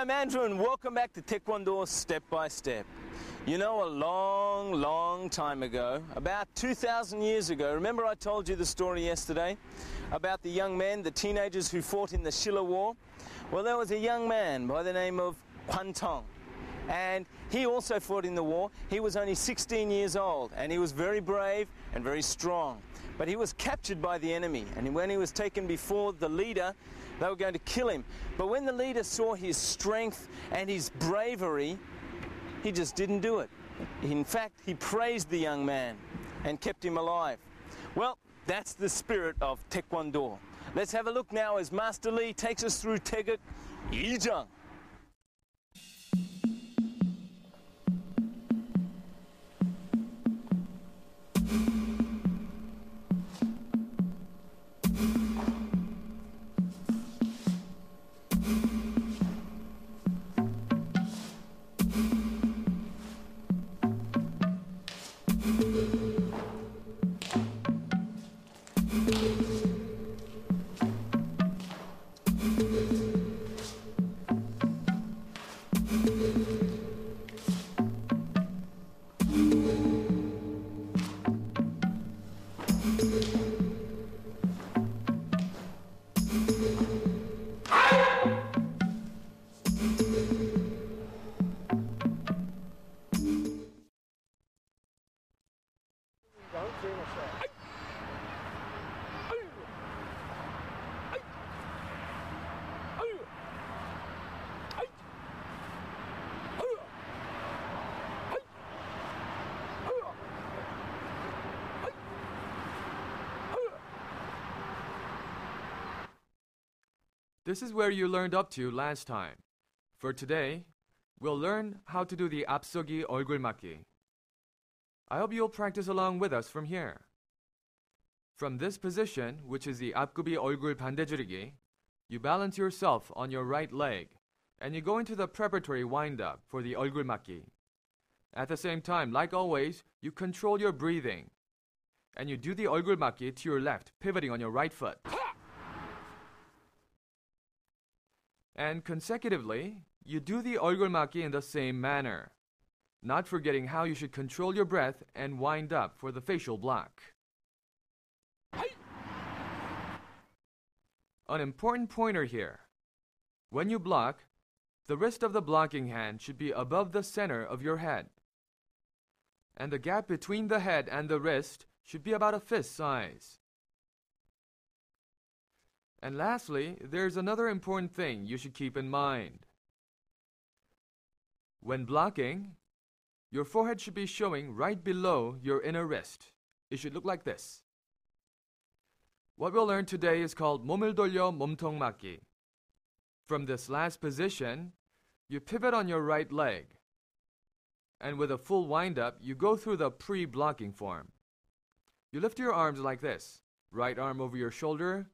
I'm Andrew and welcome back to Taekwondo Step by Step. You know, a long time ago, about 2,000 years ago, remember I told you the story yesterday about the young men, the teenagers who fought in the Shilla War? Well, there was a young man by the name of Tong, and he also fought in the war. He was only 16 years old and he was very brave and very strong. But he was captured by the enemy, and when he was taken before the leader, they were going to kill him. But when the leader saw his strength and his bravery, he just didn't do it. In fact, he praised the young man and kept him alive. Well, that's the spirit of Taekwondo. Let's have a look now as Master Lee takes us through Taeguk Iljang. This is where you learned up to last time. For today, we'll learn how to do the 앞서기 얼굴 맞기. I hope you'll practice along with us from here. From this position, which is the 앞굽이 얼굴 반대줄이기, you balance yourself on your right leg, and you go into the preparatory wind-up for the 얼굴 맞기. At the same time, like always, you control your breathing, and you do the 얼굴 맞기 to your left, pivoting on your right foot. And consecutively, you do the 얼굴 맞기 in the same manner, not forgetting how you should control your breath and wind up for the facial block. An important pointer here. When you block, the wrist of the blocking hand should be above the center of your head, and the gap between the head and the wrist should be about a fist size. And lastly, there's another important thing you should keep in mind. When blocking, your forehead should be showing right below your inner wrist. It should look like this. What we'll learn today is called 몸을 돌려 몸통 맞기. From this last position, you pivot on your right leg. And with a full wind-up, you go through the pre-blocking form. You lift your arms like this, right arm over your shoulder,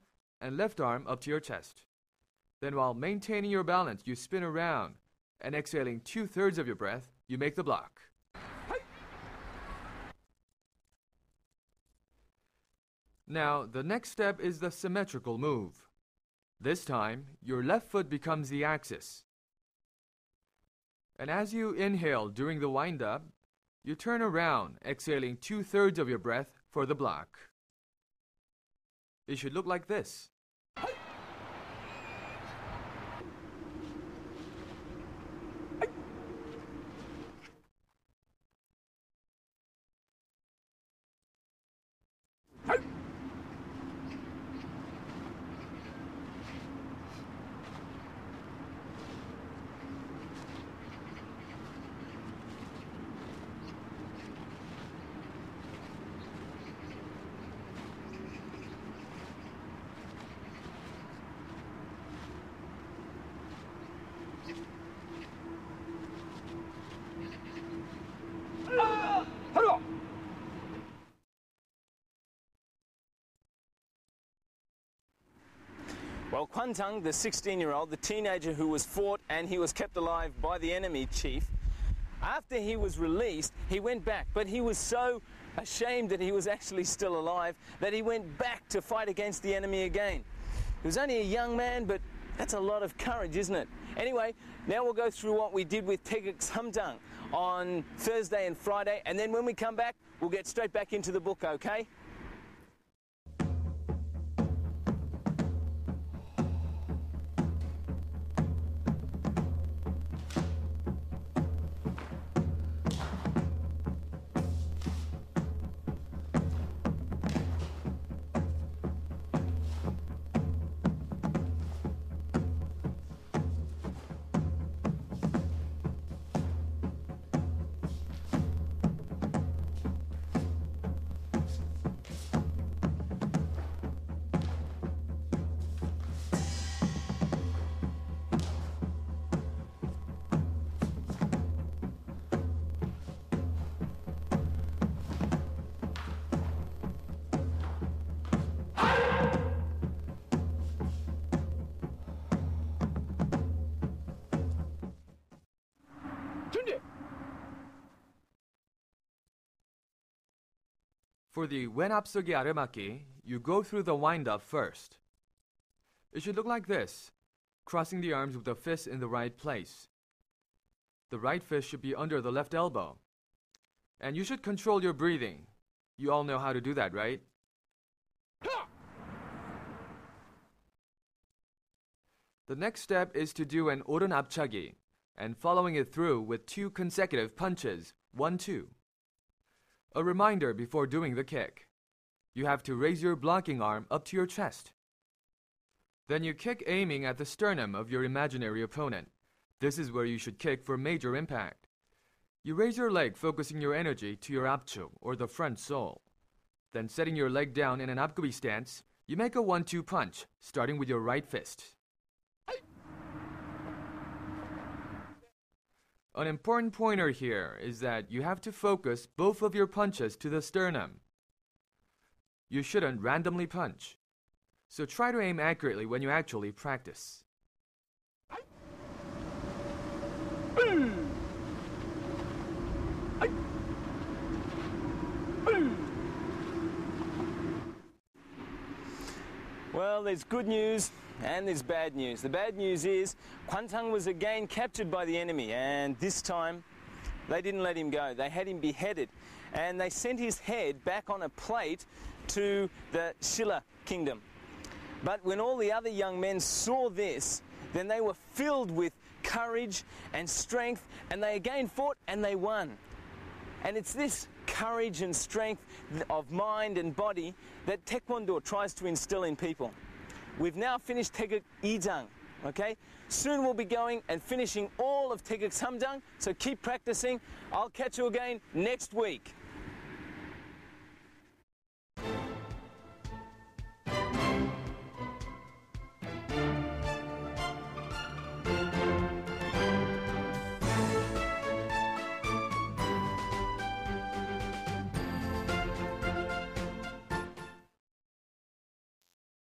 and left arm up to your chest. Then while maintaining your balance, you spin around, and exhaling 2/3 of your breath, you make the block. Now, the next step is the symmetrical move. This time, your left foot becomes the axis. And as you inhale during the wind-up, you turn around, exhaling 2/3 of your breath for the block. It should look like this. Well, Tang, the 16-year-old, the teenager who was fought and he was kept alive by the enemy chief, after he was released, he went back, but he was so ashamed that he was actually still alive that he went back to fight against the enemy again. He was only a young man, but that's a lot of courage, isn't it? Anyway, now we'll go through what we did with Teguk Samdang on Thursday and Friday, and then when we come back, we'll get straight back into the book, okay? For the wen 앞서기 아래맞기, you go through the wind-up first. It should look like this, crossing the arms with the fist in the right place. The right fist should be under the left elbow. And you should control your breathing. You all know how to do that, right? The next step is to do an 오른 앞차기, and following it through with 2 consecutive punches, 1-2. A reminder before doing the kick. You have to raise your blocking arm up to your chest. Then you kick aiming at the sternum of your imaginary opponent. This is where you should kick for major impact. You raise your leg focusing your energy to your 앞쪽 or the front sole. Then setting your leg down in an 앞구비 stance, you make a 1-2 punch, starting with your right fist. An important pointer here is that you have to focus both of your punches to the sternum. You shouldn't randomly punch. So try to aim accurately when you actually practice. Well, there's good news and there's bad news. The bad news is Kwantang was again captured by the enemy, and this time they didn't let him go. They had him beheaded, and they sent his head back on a plate to the Shilla kingdom. But when all the other young men saw this, then they were filled with courage and strength, and they again fought and they won. And it's this courage and strength of mind and body that Taekwondo tries to instill in people. We've now finished Teguk Idang, okay? Soon we'll be going and finishing all of Teguk Samdang, so keep practicing. I'll catch you again next week.